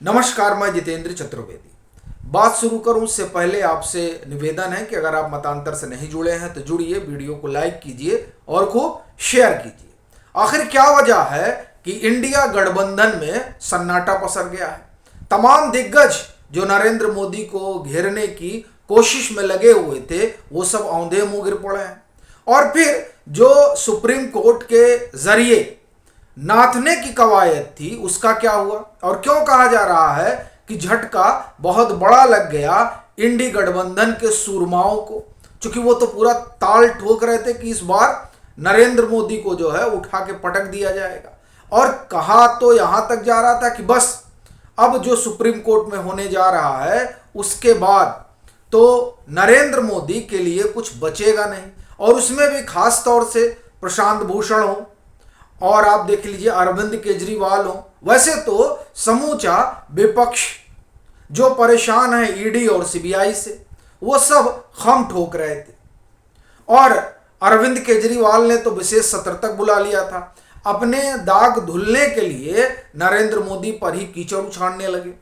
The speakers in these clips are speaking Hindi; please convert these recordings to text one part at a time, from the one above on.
नमस्कार, मैं जितेंद्र चतुर्वेदी। बात शुरू करूं उससे पहले आपसे निवेदन है कि अगर आप मतांतर से नहीं जुड़े हैं तो जुड़िए, वीडियो को लाइक कीजिए और खूब शेयर कीजिए। आखिर क्या वजह है कि इंडिया गठबंधन में सन्नाटा पसर गया है। तमाम दिग्गज जो नरेंद्र मोदी को घेरने की कोशिश में लगे हुए थे वो सब औंधे मुंह गिर पड़े हैं। और फिर जो सुप्रीम कोर्ट के जरिए नाथने की कवायद थी उसका क्या हुआ, और क्यों कहा जा रहा है कि झटका बहुत बड़ा लग गया इंडी गठबंधन के सूरमाओं को, क्योंकि वो तो पूरा ताल ठोक रहे थे कि इस बार नरेंद्र मोदी को जो है उठा के पटक दिया जाएगा। और कहा तो यहां तक जा रहा था कि बस अब जो सुप्रीम कोर्ट में होने जा रहा है उसके बाद तो नरेंद्र मोदी के लिए कुछ बचेगा नहीं, और उसमें भी खास तौर से प्रशांत भूषण हो और आप देख लीजिए अरविंद केजरीवाल हो। वैसे तो समूचा विपक्ष जो परेशान है ईडी और सीबीआई से, वो सब खम ठोक रहे थे। और अरविंद केजरीवाल ने तो विशेष सत्र तक बुला लिया था। अपने दाग धुलने के लिए नरेंद्र मोदी पर ही कीचड़ उछाड़ने लगे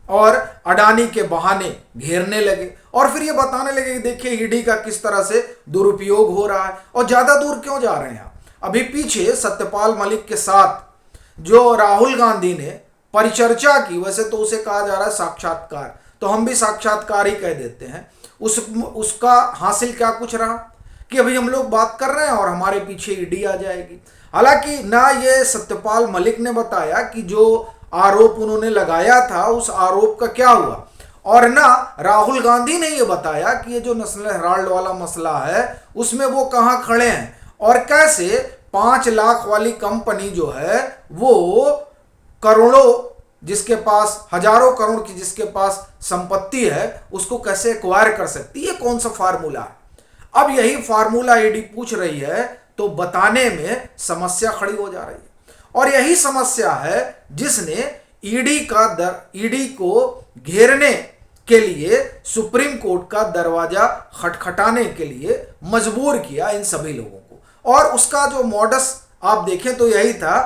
और अडानी के बहाने घेरने लगे, और फिर ये बताने लगे कि देखिए ईडी का किस तरह से दुरुपयोग हो रहा है। और ज्यादा दूर क्यों जा रहे हैं आप, अभी पीछे सत्यपाल मलिक के साथ जो राहुल गांधी ने परिचर्चा की, वैसे तो उसे कहा जा रहा है साक्षात्कार, तो हम भी साक्षात्कार ही कह देते हैं। उसका हासिल क्या कुछ रहा कि अभी हम लोग बात कर रहे हैं और हमारे पीछे ईडी आ जाएगी। हालांकि ना ये सत्यपाल मलिक ने बताया कि जो आरोप उन्होंने लगाया था उस आरोप का क्या हुआ, और ना राहुल गांधी ने ये बताया कि ये जो नेशनल हेराल्ड वाला मसला है उसमें वो कहां खड़े हैं और कैसे 5 लाख वाली कंपनी जो है वो करोड़ों, जिसके पास हजारों करोड़ की जिसके पास संपत्ति है, उसको कैसे एक्वायर कर सकती है, कौन सा फार्मूला है। अब यही फार्मूला ईडी पूछ रही है तो बताने में समस्या खड़ी हो जा रही है। और यही समस्या है जिसने ईडी को घेरने के लिए सुप्रीम कोर्ट का दरवाजा खटखटाने के लिए मजबूर किया इन सभी लोगों को। और उसका जो मॉडस आप देखें तो यही था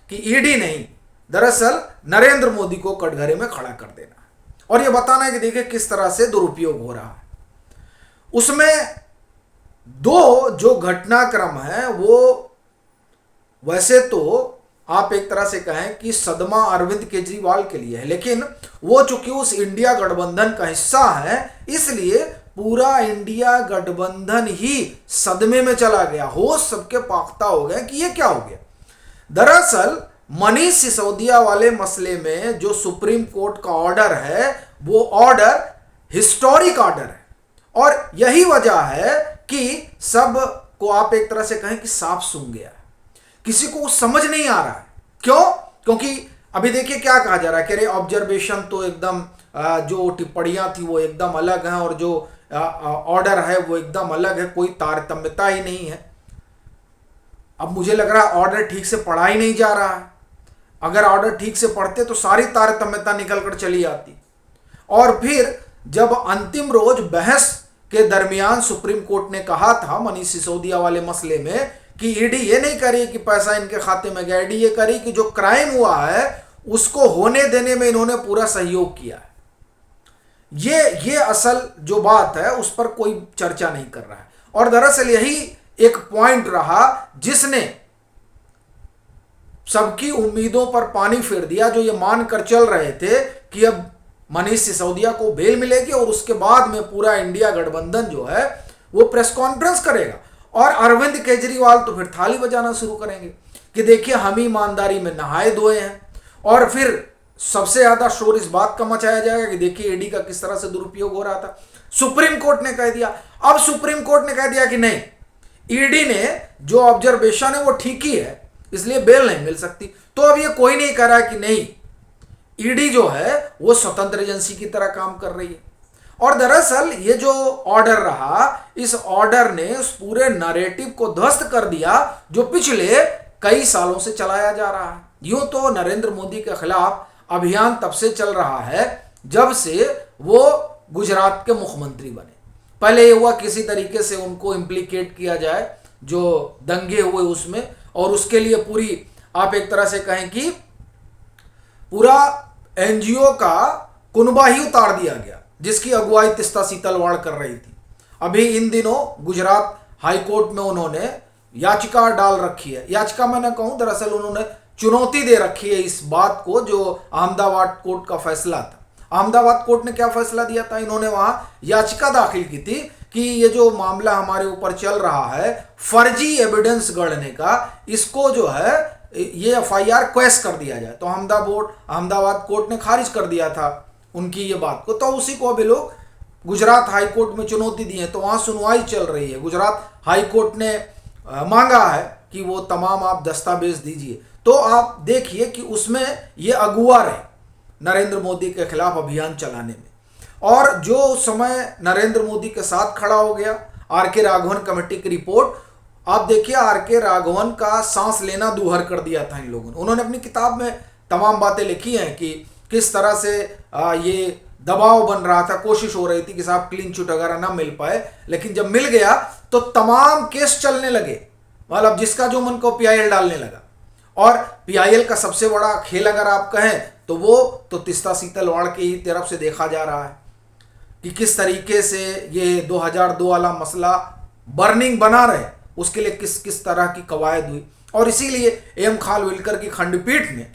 कि ईडी नहीं, दरअसल नरेंद्र मोदी को कटघरे में खड़ा कर देना और यह बताना है कि देखिए किस तरह से दुरुपयोग हो रहा है। उसमें दो जो घटनाक्रम है वो वैसे तो आप एक तरह से कहें कि सदमा अरविंद केजरीवाल के लिए है, लेकिन वो चूंकि उस इंडिया गठबंधन का हिस्सा है इसलिए पूरा इंडिया गठबंधन ही सदमे में चला गया। होश सबके पाख्ता हो गए कि ये क्या हो गया। दरअसल मनीष सिसोदिया वाले मसले में जो सुप्रीम कोर्ट का ऑर्डर है वो ऑर्डर हिस्टोरिक ऑर्डर है, और यही वजह है कि सब को आप एक तरह से कहें कि साफ सूंघ गया है। किसी को समझ नहीं आ रहा है क्यों, क्योंकि अभी देखिए क्या कहा जा रहा है कि अरे ऑब्जर्वेशन तो एकदम जो टिप्पणियां थी वो एकदम अलग हैं और जो ऑर्डर है वो एकदम अलग है, कोई तारतम्यता ही नहीं है। अब मुझे लग रहा है ऑर्डर ठीक से पढ़ा ही नहीं जा रहा है। अगर ऑर्डर ठीक से पढ़ते तो सारी तारतम्यता निकल कर चली आती। और फिर जब अंतिम रोज बहस के दरमियान सुप्रीम कोर्ट ने कहा था मनीष सिसोदिया वाले मसले में कि ईडी ये नहीं करी कि पैसा इनके खाते में गया, ईडी ये करी कि जो क्राइम हुआ है उसको होने देने में इन्होंने पूरा सहयोग किया है। ये असल जो बात है उस पर कोई चर्चा नहीं कर रहा है। और दरअसल यही एक पॉइंट रहा जिसने सबकी उम्मीदों पर पानी फेर दिया, जो ये मानकर चल रहे थे कि अब मनीष सिसोदिया को बेल मिलेगी और उसके बाद में पूरा इंडिया गठबंधन जो है वो प्रेस कॉन्फ्रेंस करेगा और अरविंद केजरीवाल तो फिर थाली बजाना शुरू करेंगे कि देखिए हम ईमानदारी में नहाए धोए हैं। और फिर सबसे ज्यादा शोर इस बात का मचाया जाएगा कि देखिए ईडी का किस तरह से दुरुपयोग हो रहा था। सुप्रीम कोर्ट ने कह दिया, अब सुप्रीम कोर्ट ने कह दिया कि नहीं, ईडी ने जो ऑब्जर्वेशन है वो ठीक ही है, इसलिए बेल नहीं मिल सकती। तो अब ये कोई नहीं कह रहा कि नहीं, ईडी जो है वो स्वतंत्र एजेंसी की तरह काम कर रही है। और दरअसल ये जो ऑर्डर रहा, इस ऑर्डर ने उस पूरे नैरेटिव को ध्वस्त कर दिया जो पिछले कई सालों से चलाया जा रहा है। यूं तो नरेंद्र मोदी के खिलाफ अभियान तब से चल रहा है जब से वो गुजरात के मुख्यमंत्री बने। पहले ये हुआ किसी तरीके से उनको इम्प्लीकेट किया जाए जो दंगे हुए उसमें, और उसके लिए पूरी आप एक तरह से कहें कि पूरा एनजीओ का कुनबा ही उतार दिया गया जिसकी अगुवाई तिस्ता सीतलवाड़ कर रही थी। अभी इन दिनों गुजरात हाई कोर्ट में उन्होंने याचिका डाल रखी है। याचिका मैं न कहूं, दरअसल उन्होंने चुनौती दे रखी है इस बात को जो अहमदाबाद कोर्ट का फैसला था। अहमदाबाद कोर्ट ने क्या फैसला दिया था, इन्होंने वहां याचिका दाखिल की थी कि ये जो मामला हमारे ऊपर चल रहा है फर्जी एविडेंस गढ़ने का, इसको जो है ये एफआईआर क्वेश कर दिया जाए। तो अहमदाबाद कोर्ट ने खारिज कर दिया था उनकी ये बात को। तो उसी को अभी लोग गुजरात हाई कोर्ट में चुनौती दी है, तो वहां सुनवाई चल रही है। गुजरात हाई कोर्ट ने मांगा है कि वो तमाम आप दस्तावेज दीजिए। तो आप देखिए कि उसमें ये अगुआ रहे नरेंद्र मोदी के खिलाफ अभियान चलाने में। और जो उस समय नरेंद्र मोदी के साथ खड़ा हो गया, आर.के. राघवन कमेटी की रिपोर्ट, आप देखिए आर.के. राघवन का सांस लेना दूभर कर दिया था इन लोगों ने। उन्होंने अपनी किताब में तमाम बातें लिखी हैं कि किस तरह से ये दबाव बन रहा था, कोशिश हो रही थी कि साहब क्लीन चिट वगैरह ना मिल पाए, लेकिन जब मिल गया तो तमाम केस चलने लगे, मतलब जिसका जो मन को पीआईएल डालने लगा। और पीआईएल का सबसे बड़ा खेल अगर आप कहें तो वो तो तिस्ता सीतलवाड़ की तरफ से देखा जा रहा है कि किस तरीके से ये 2002 वाला मसला बर्निंग बना रहे, उसके लिए किस किस तरह की कवायद हुई। और इसीलिए एम खानविलकर की खंडपीठ ने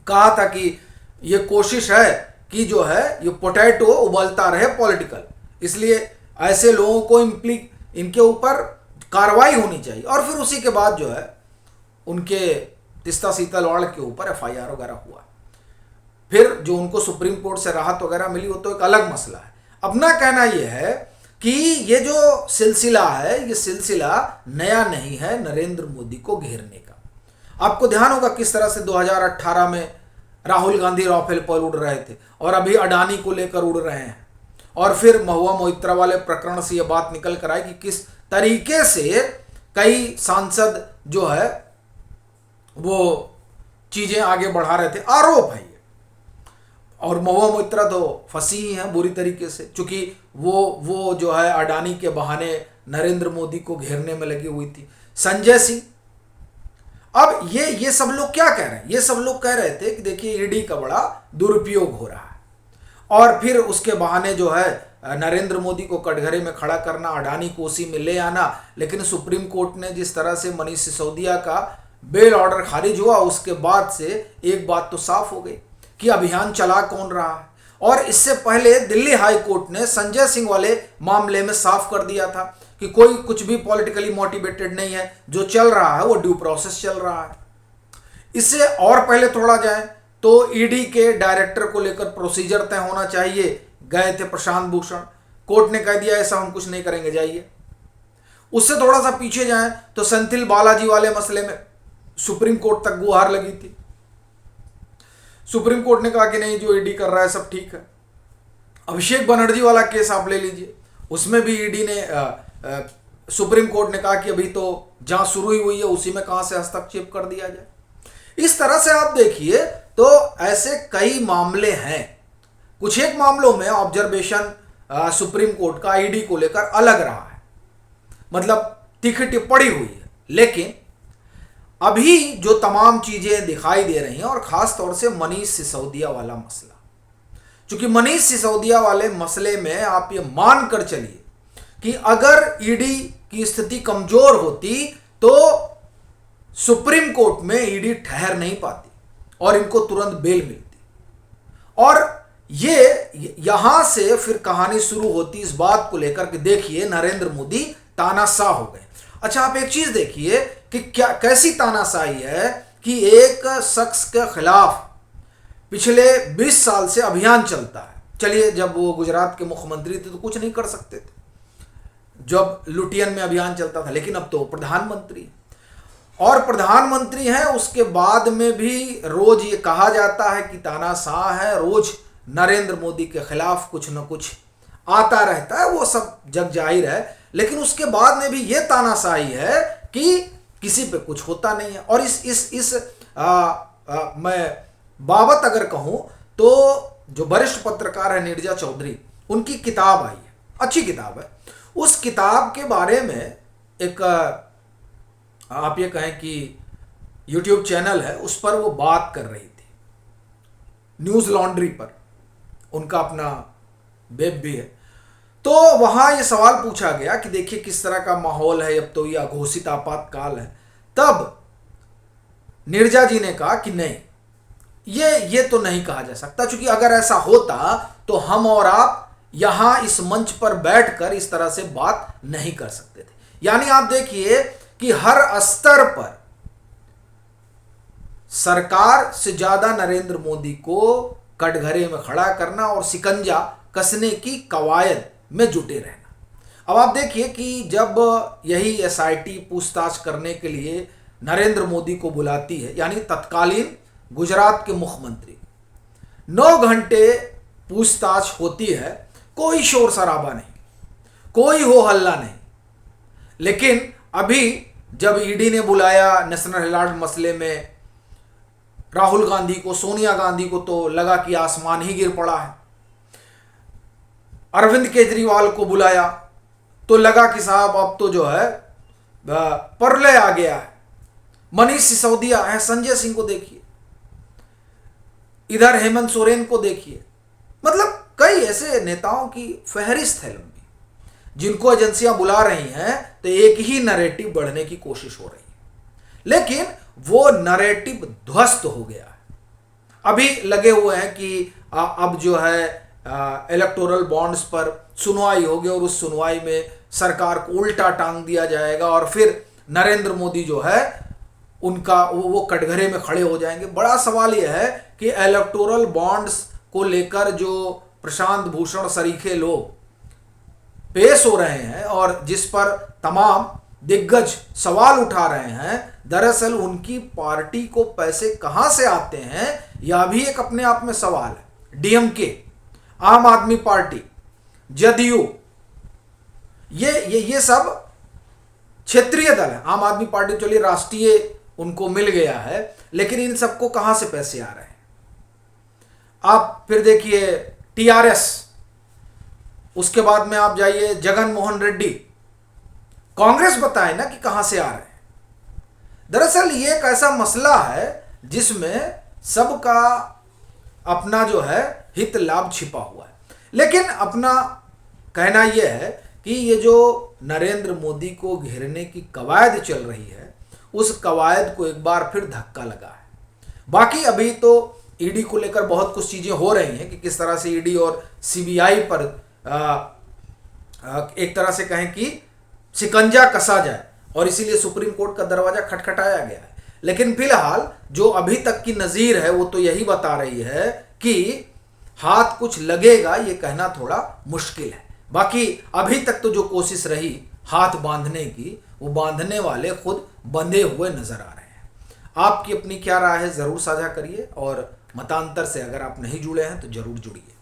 कहा था कि ये कोशिश है कि जो है ये पोटैटो उबलता रहे पॉलिटिकल, इसलिए ऐसे लोगों को इनके ऊपर कार्रवाई होनी चाहिए। और फिर उसी के बाद जो है उनके तिस्ता सीतलवाड़ के ऊपर एफआईआर वगैरह हुआ। फिर जो उनको सुप्रीम कोर्ट से राहत वगैरह मिली वो तो एक अलग मसला है। अपना कहना यह है कि ये जो सिलसिला है ये सिलसिला नया नहीं है नरेंद्र मोदी को घेरने का। आपको ध्यान होगा किस तरह से 2018 में राहुल गांधी राफेल पर उड़ रहे थे और अभी अडानी को लेकर उड़ रहे हैं। और फिर महुआ मोइत्रा वाले प्रकरण से यह बात निकल कर आई कि किस तरीके से कई सांसद जो है वो चीजें आगे बढ़ा रहे थे, आरोप है ये। और महुआ मोइत्रा तो फंसी ही है बुरी तरीके से, क्योंकि वो जो है अडानी के बहाने नरेंद्र मोदी को घेरने में लगी हुई थी। संजय सिंह, अब ये सब लोग क्या कह रहे हैं, ये सब लोग कह रहे थे कि देखिए ईडी का बड़ा दुरुपयोग हो रहा है और फिर उसके बहाने जो है नरेंद्र मोदी को कटघरे में खड़ा करना, अडानी को उसी में ले आना। लेकिन सुप्रीम कोर्ट ने जिस तरह से मनीष सिसोदिया का बेल ऑर्डर खारिज हुआ, उसके बाद से एक बात तो साफ हो गई कि अभियान चला कौन रहा है। और इससे पहले दिल्ली हाई कोर्ट ने संजय सिंह वाले मामले में साफ कर दिया था कि कोई कुछ भी पॉलिटिकली मोटिवेटेड नहीं है, जो चल रहा है वो ड्यू प्रोसेस चल रहा है। इससे और पहले थोड़ा जाए तो ईडी के डायरेक्टर को लेकर प्रोसीजर तय होना चाहिए, गए थे प्रशांत भूषण, कोर्ट ने कह दिया ऐसा हम कुछ नहीं करेंगे, जाइए। उससे थोड़ा सा पीछे जाएं तो सेंथिल बालाजी वाले मसले में सुप्रीम कोर्ट तक गुहार लगी थी। सुप्रीम कोर्ट ने कहा कि नहीं, जो ईडी कर रहा है सब ठीक है। अभिषेक बनर्जी वाला केस आप ले लीजिए, उसमें भी ईडी ने सुप्रीम कोर्ट ने कहा कि अभी तो जांच शुरू ही हुई है, उसी में कहां से हस्तक्षेप कर दिया जाए। इस तरह से आप देखिए तो ऐसे कई मामले हैं। कुछ एक मामलों में ऑब्जर्वेशन सुप्रीम कोर्ट का ईडी को लेकर अलग रहा है, मतलब तीखी टिप्पणी हुई है। लेकिन अभी जो तमाम चीजें दिखाई दे रही हैं, और खास तौर से मनीष सिसोदिया वाला मसला, क्योंकि मनीष सिसोदिया वाले मसले में आप ये मान कर चलिए कि अगर ईडी की स्थिति कमजोर होती तो सुप्रीम कोर्ट में ईडी ठहर नहीं पाती और इनको तुरंत बेल मिलती। और ये यहां से फिर कहानी शुरू होती इस बात को लेकर कि देखिए नरेंद्र मोदी तानाशाह हो गए। अच्छा, आप एक चीज देखिए कि क्या कैसी तानाशाही है कि एक शख्स के खिलाफ पिछले 20 साल से अभियान चलता है। चलिए, जब वो गुजरात के मुख्यमंत्री थे तो कुछ नहीं कर सकते थे, जब लुटियन में अभियान चलता था, लेकिन अब तो प्रधानमंत्री, और प्रधानमंत्री हैं उसके बाद में भी रोज ये कहा जाता है कि तानाशाह है, रोज नरेंद्र मोदी के खिलाफ कुछ न कुछ आता रहता है, वो सब जग जाहिर है। लेकिन उसके बाद में भी ये तानाशाही है कि किसी पे कुछ होता नहीं है। और इस मैं बाबत अगर कहूं तो जो वरिष्ठ पत्रकार है नीरजा चौधरी, उनकी किताब आई है, अच्छी किताब है। उस किताब के बारे में एक आप ये कहें कि YouTube चैनल है, उस पर वो बात कर रही थी न्यूज लॉन्ड्री पर, उनका अपना वेब भी है। तो वहां ये सवाल पूछा गया कि देखिए किस तरह का माहौल है, अब तो ये अघोषित आपातकाल है। तब नीरजा जी ने कहा कि नहीं, ये तो नहीं कहा जा सकता, क्योंकि अगर ऐसा होता तो हम और आप यहां इस मंच पर बैठकर इस तरह से बात नहीं कर सकते थे। यानी आप देखिए कि हर स्तर पर सरकार से ज्यादा नरेंद्र मोदी को कटघरे में खड़ा करना और शिकंजा कसने की कवायद में जुटे रहना। अब आप देखिए कि जब यही एसआईटी पूछताछ करने के लिए नरेंद्र मोदी को बुलाती है, यानी तत्कालीन गुजरात के मुख्यमंत्री, 9 घंटे पूछताछ होती है, कोई शोर शराबा नहीं, कोई हो हल्ला नहीं। लेकिन अभी जब ईडी ने बुलाया नेशनल हेराल्ड मसले में राहुल गांधी को, सोनिया गांधी को, तो लगा कि आसमान ही गिर पड़ा है। अरविंद केजरीवाल को बुलाया तो लगा कि साहब अब तो जो है प्रलय आ गया है। मनीष सिसोदिया है, संजय सिंह को देखिए, इधर हेमंत सोरेन को देखिए, मतलब कई ऐसे नेताओं की फहरिस्त है लंबी, जिनको एजेंसियां बुला रही हैं तो एक ही नैरेटिव बढ़ने की कोशिश हो रही है, लेकिन वो नैरेटिव ध्वस्त हो गया है। अभी लगे हुए हैं कि अब जो है इलेक्टोरल बॉन्ड्स पर सुनवाई होगी और उस सुनवाई में सरकार को उल्टा टांग दिया जाएगा और फिर नरेंद्र मोदी जो है उनका वो कटघरे में खड़े हो जाएंगे। बड़ा सवाल यह है कि इलेक्टोरल बॉन्ड्स को लेकर जो प्रशांत भूषण सरीखे लोग पेश हो रहे हैं और जिस पर तमाम दिग्गज सवाल उठा रहे हैं, दरअसल उनकी पार्टी को पैसे कहां से आते हैं, यह भी एक अपने आप में सवाल है। डीएमके, आम आदमी पार्टी, जदयू, ये सब क्षेत्रीय दल है। आम आदमी पार्टी चलिए राष्ट्रीय उनको मिल गया है, लेकिन इन सबको कहां से पैसे आ रहे हैं? आप फिर देखिए टीआरएस, उसके बाद में आप जाइए जगन मोहन रेड्डी, कांग्रेस बताए ना कि कहां से आ रहे हैं। दरअसल ये एक ऐसा मसला है जिसमें सबका अपना जो है हित लाभ छिपा हुआ है। लेकिन अपना कहना यह है कि ये जो नरेंद्र मोदी को घेरने की कवायद चल रही है, उस कवायद को एक बार फिर धक्का लगा है। बाकी अभी तो ईडी को लेकर बहुत कुछ चीजें हो रही हैं कि किस तरह से ईडी और सीबीआई पर एक तरह से कहें कि शिकंजा कसा जाए, और इसीलिए सुप्रीम कोर्ट का दरवाजा खटखटाया गया है। लेकिन फिलहाल जो अभी तक की नजीर है वो तो यही बता रही है कि हाथ कुछ लगेगा, ये कहना थोड़ा मुश्किल है। बाकी अभी तक तो जो कोशिश रही हाथ बांधने की, वो बांधने वाले खुद बंधे हुए नजर आ रहे हैं। आपकी अपनी क्या राय है, जरूर साझा करिए, और मतांतर से अगर आप नहीं जुड़े हैं तो जरूर जुड़िए।